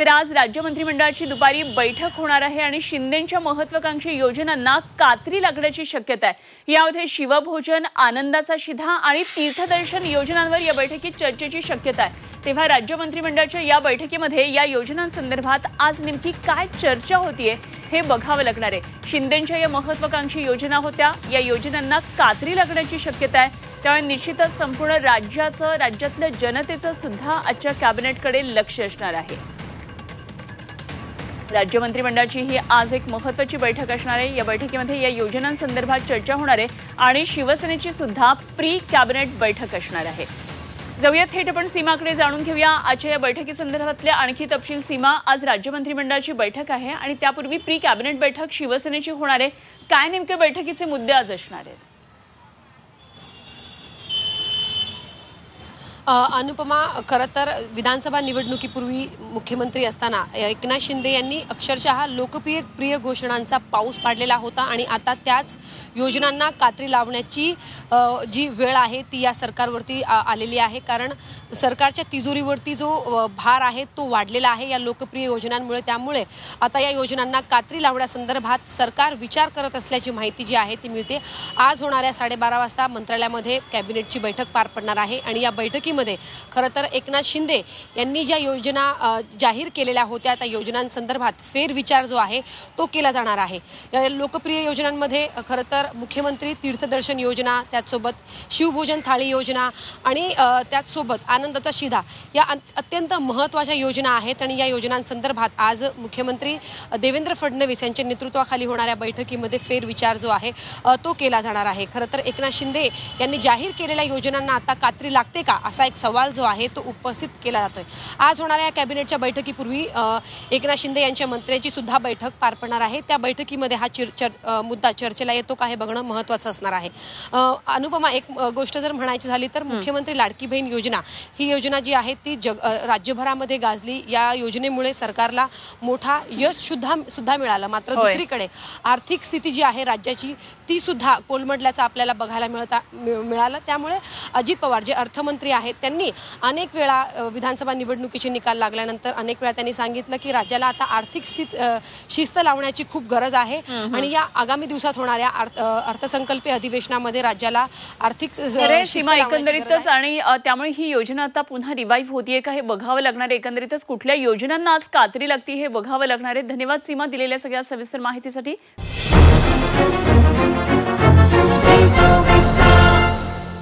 तर आज राज्य मंत्रिमंडळाची दुपारी बैठक होणार आहे आणि शिंदेंच्या महत्त्वाकांक्षी योजनांना कात्री लागण्याची शक्यता आहे। यामध्ये शिवभोजन, आनंदाचा शिधा आणि तीर्थदर्शन योजनांवर या बैठकीत चर्चेची शक्यता आहे। तेव्हा राज्य मंत्रिमंडळाच्या या बैठकीमध्ये या योजनांसंदर्भात आज नेमकी काय चर्चा होतीये हे बघावं लागणार आहे। शिंदेंच्या या महत्त्वाकांक्षी योजना होत्या, या योजनांना कात्री लागण्याची शक्यता आहे। त्यामुळे निश्चितच संपूर्ण राज्यातल्या जनतेचं सुद्धा आजच्या कॅबिनेटकडे लक्ष असणार आहे। राज्य मंत्रिमंडळाची ही आज एक महत्त्वाची बैठक असणार आहे। या बैठकीमध्ये या योजनांसंदर्भात चर्चा होणार आहे आणि शिवसेनेची सुद्धा प्री कॅबिनेट बैठक असणार आहे। जाऊया थेट आपण सीमाकडे जाणून घेऊया आजच्या या बैठकीसंदर्भातले आणखी तपशील। सीमा, आज राज्य मंत्रिमंडळाची बैठक आहे आणि त्यापूर्वी प्री कॅबिनेट बैठक शिवसेनेची होणार आहे। काय नेमके बैठकीचे मुद्दे आज असणार आहेत? अनुपमा, खरं तर विधानसभा निवडणुकीपूर्वी मुख्यमंत्री असताना एकनाथ शिंदे यांनी अक्षरशः लोकप्रिय घोषणांचा पाऊस पाडलेला होता आणि आता त्याच योजनांना कात्री लावण्याची जी वेळ आहे ती या सरकारवरती आलेली आहे। कारण सरकारच्या तिजोरीवरती जो भार आहे तो वाढलेला आहे या लोकप्रिय योजनांमुळे। त्यामुळे आता या योजनांना कात्री लावण्यासंदर्भात सरकार विचार करत असल्याची माहिती जी आहे ती मिळते। आज होणाऱ्या 12:30 वाजता मंत्रालयामध्ये कॅबिनेटची बैठक पार पडणार आहे आणि या बैठकीमध्ये खरं तर एकनाथ शिंदे यांनी ज्या योजना जाहीर केलेल्या होत्या त्या योजनांसंदर्भात फेरविचार जो आहे तो केला जाणार आहे। या लोकप्रिय योजनांमध्ये खरं तर मुख्यमंत्री तीर्थदर्शन योजना, त्याचसोबत शिवभोजन थाळी योजना आणि त्याचसोबत आनंदाचा शिधा या अत्यंत महत्त्वाच्या योजना आहेत आणि या योजनांसंदर्भात आज मुख्यमंत्री देवेंद्र फडणवीस यांच्या नेतृत्वाखाली होणाऱ्या बैठकीमध्ये फेरविचार जो आहे तो केला जाणार आहे। खरं तर एकनाथ शिंदे यांनी जाहीर केलेल्या योजनांना आता कात्री लागते का असा एक सवाल जो आहे तो उपस्थित केला जातोय। आज होणाऱ्या कॅबिनेटच्या बैठकीपूर्वी एकनाथ शिंदे यांच्या मंत्र्यांची सुद्धा बैठक पार पडणार आहे। त्या बैठकीमध्ये हा मुद्दा चर्चेला येतो का हे बघणं महत्त्वाचं असणार आहे। अनुपमा, एक गोष्ट जर म्हणायची झाली तर मुख्यमंत्री लाडकी बहीण योजना ही योजना जी आहे ती राज्यभरामध्ये गाजली। या योजनेमुळे सरकारला मोठा यश सुद्धा मिळालं। मात्र दुसरीकडे आर्थिक स्थिती जी आहे राज्याची ती सुद्धा कोलमडल्याचं आपल्याला बघायला मिळालं। त्यामुळे अजित पवार जे अर्थमंत्री आहेत त्यांनी अनेक वेळा विधानसभा निवडणुकीचे निकाल लागल्यानंतर अनेक वेळा त्यांनी सांगितलं की राज्याला आता आर्थिक शिस्त लावण्याची खूप गरज आहे आणि या आगामी दिवसात होणाऱ्या अर्थसंकल्पीय अधिवेशनामध्ये राज्याला आर्थिक सीमा एकंदरीतच आणि त्यामुळे ही योजना आता पुन्हा रिवाइव्ह होतीये का हे बघावं लागणार आहे। एकंदरीतच कुठल्या योजनांना आज कात्री लागते हे बघावं लागणार आहे। धन्यवाद सीमा, दिलेल्या सगळ्या सविस्तर माहितीसाठी।